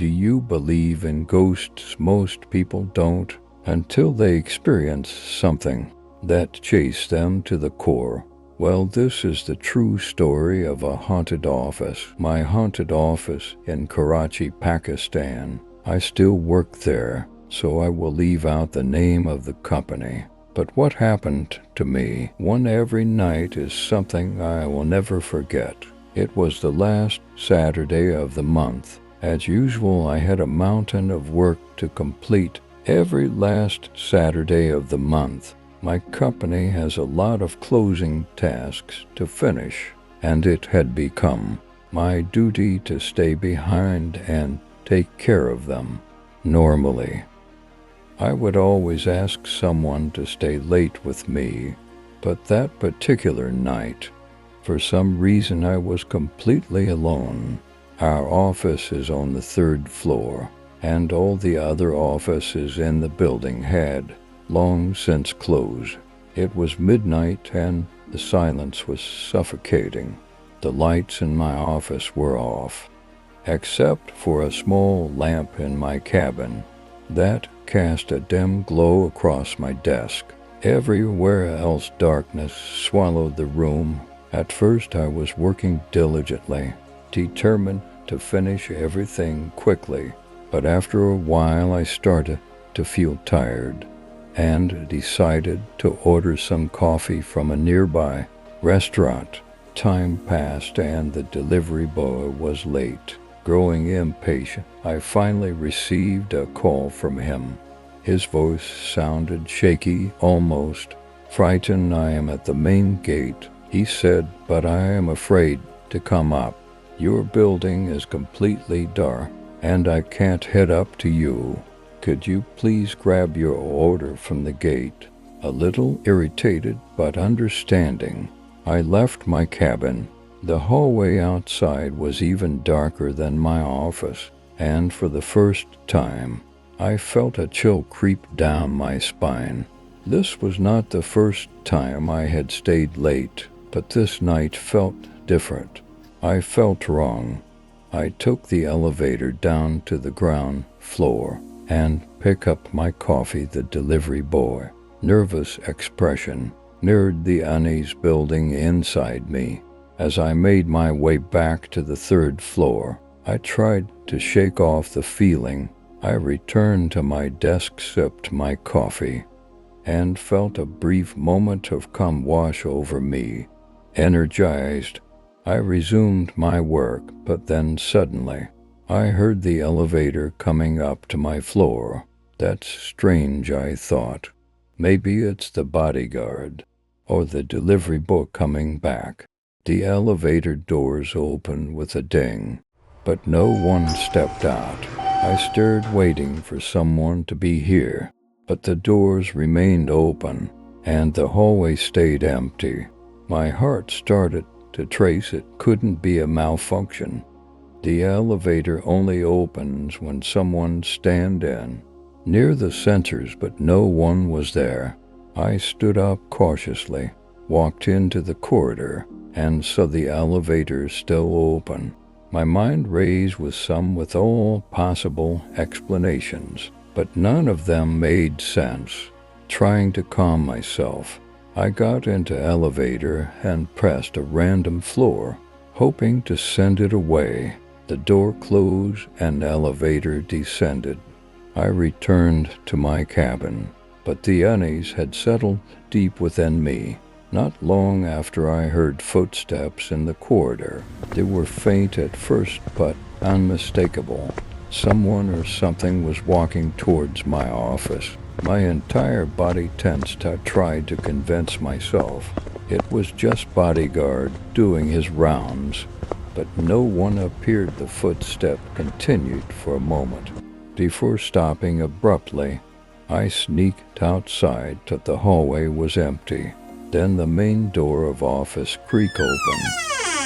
Do you believe in ghosts? Most people don't until they experience something that chased them to the core. Well, this is the true story of a haunted office. My haunted office in Karachi, Pakistan. I still work there, so I will leave out the name of the company. But what happened to me one every night is something I will never forget. It was the last Saturday of the month. As usual, I had a mountain of work to complete every last Saturday of the month. My company has a lot of closing tasks to finish, and it had become my duty to stay behind and take care of them. Normally, I would always ask someone to stay late with me, but that particular night, for some reason, I was completely alone. Our office is on the 3rd floor, and all the other offices in the building had long since closed. It was midnight and the silence was suffocating. The lights in my office were off, except for a small lamp in my cabin that cast a dim glow across my desk. Everywhere else darkness swallowed the room. At first I was working diligently, determined to finish everything quickly, but after a while I started to feel tired and decided to order some coffee from a nearby restaurant. Time passed and the delivery boy was late. Growing impatient, I finally received a call from him. His voice sounded shaky, almost frightened. "I am at the main gate," he said, "but I am afraid to come up. Your building is completely dark, and I can't head up to you. Could you please grab your order from the gate?" A little irritated but understanding, I left my cabin. The hallway outside was even darker than my office, and for the first time, I felt a chill creep down my spine. This was not the first time I had stayed late, but this night felt different. I felt wrong. I took the elevator down to the ground floor and picked up my coffee. The delivery boy, nervous expression, mirrored the unease building inside me. As I made my way back to the 3rd floor, I tried to shake off the feeling. I returned to my desk, sipped my coffee, and felt a brief moment of calm wash over me. Energized, I resumed my work, but then suddenly, I heard the elevator coming up to my floor. That's strange, I thought. Maybe it's the bodyguard or the delivery boy coming back. The elevator doors opened with a ding, but no one stepped out. I stared, waiting for someone to be here, but the doors remained open, and the hallway stayed empty. My heart started to trace. It couldn't be a malfunction. The elevator only opens when someone stands in near the sensors, but no one was there. I stood up cautiously, walked into the corridor, and saw the elevator still open. My mind raced with all possible explanations, but none of them made sense. Trying to calm myself, I got into elevator and pressed a random floor, hoping to send it away. The door closed and elevator descended. I returned to my cabin, but the unease had settled deep within me. Not long after, I heard footsteps in the corridor. They were faint at first, but unmistakable. Someone or something was walking towards my office. My entire body tensed. I tried to convince myself it was just bodyguard doing his rounds, but no one appeared. The footstep continued for a moment before stopping abruptly. I sneaked outside, but the hallway was empty. Then the main door of office creaked open.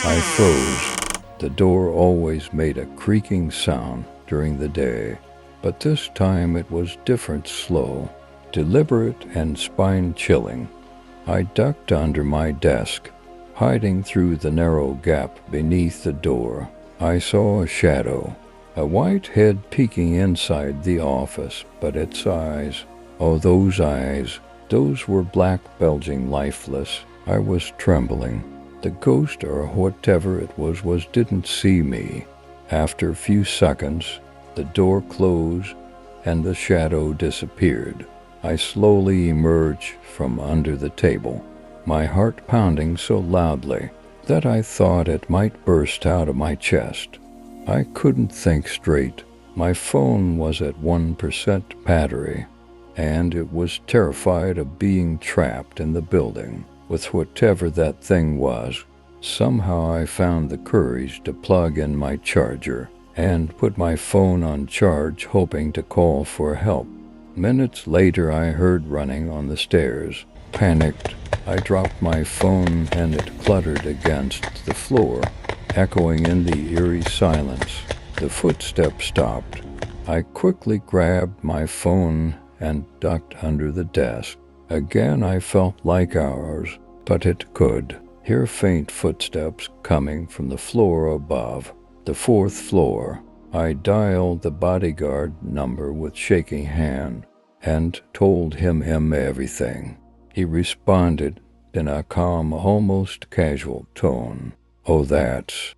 I froze. The door always made a creaking sound during the day, but this time it was different, slow, deliberate, and spine-chilling. I ducked under my desk, hiding through the narrow gap beneath the door. I saw a shadow, a white head peeking inside the office, but its eyes, oh, those eyes, those were black, bulging, lifeless. I was trembling. The ghost, or whatever it was didn't see me. After a few seconds, the door closed and the shadow disappeared. I slowly emerged from under the table, my heart pounding so loudly that I thought it might burst out of my chest. I couldn't think straight. My phone was at 1% battery, and it was terrified of being trapped in the building with whatever that thing was. Somehow I found the courage to plug in my charger and put my phone on charge, hoping to call for help. Minutes later, I heard running on the stairs. Panicked, I dropped my phone and it cluttered against the floor, echoing in the eerie silence. The footsteps stopped. I quickly grabbed my phone and ducked under the desk. Again, I felt like hours, but it could hear faint footsteps coming from the floor above, the 4th floor. I dialed the bodyguard number with shaking hand and told him everything. He responded in a calm, almost casual tone. "Oh, that's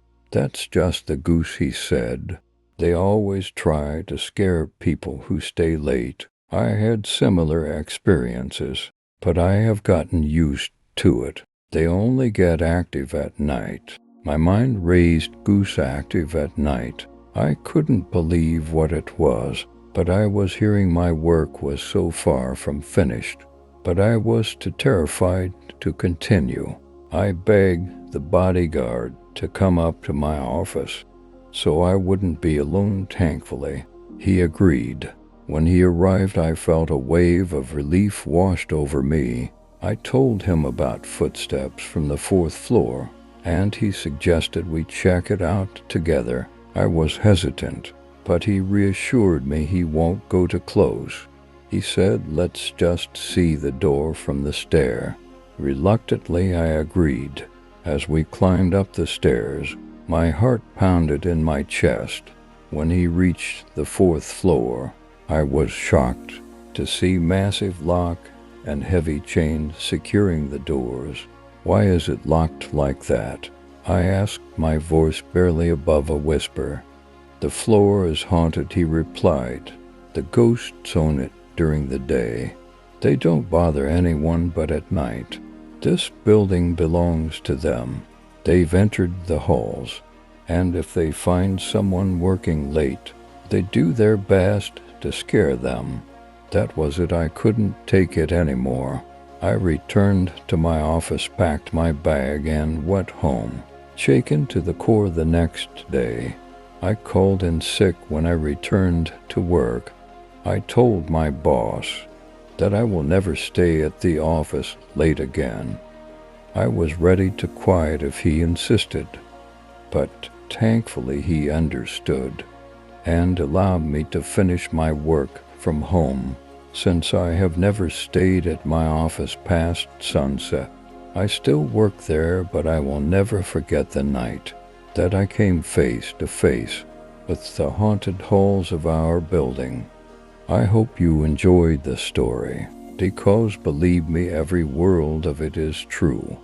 just the goose," he said. "They always try to scare people who stay late. I had similar experiences, but I have gotten used to it. They only get active at night." My mind raced. Goose active at night. I couldn't believe what it was, but I was hearing my work was so far from finished. But I was too terrified to continue. I begged the bodyguard to come up to my office so I wouldn't be alone. Thankfully, he agreed. When he arrived, I felt a wave of relief washed over me. I told him about footsteps from the 4th floor, and he suggested we check it out together. I was hesitant, but he reassured me he won't go too close. He said, "Let's just see the door from the stair." Reluctantly, I agreed. As we climbed up the stairs, my heart pounded in my chest. When he reached the 4th floor, I was shocked to see massive lock and heavy chains securing the doors. "Why is it locked like that?" I asked, my voice barely above a whisper. "The floor is haunted," he replied. "The ghosts own it during the day. They don't bother anyone but at night. This building belongs to them. They've entered the halls, and if they find someone working late, they do their best to scare them." That was it. I couldn't take it anymore. I returned to my office, packed my bag, and went home, shaken to the core. The next day, I called in sick. When I returned to work, I told my boss that I will never stay at the office late again. I was ready to quit if he insisted, but thankfully he understood and allowed me to finish my work from home. Since I have never stayed at my office past sunset, I still work there, but I will never forget the night that I came face to face with the haunted halls of our building. I hope you enjoyed the story, because believe me, every word of it is true.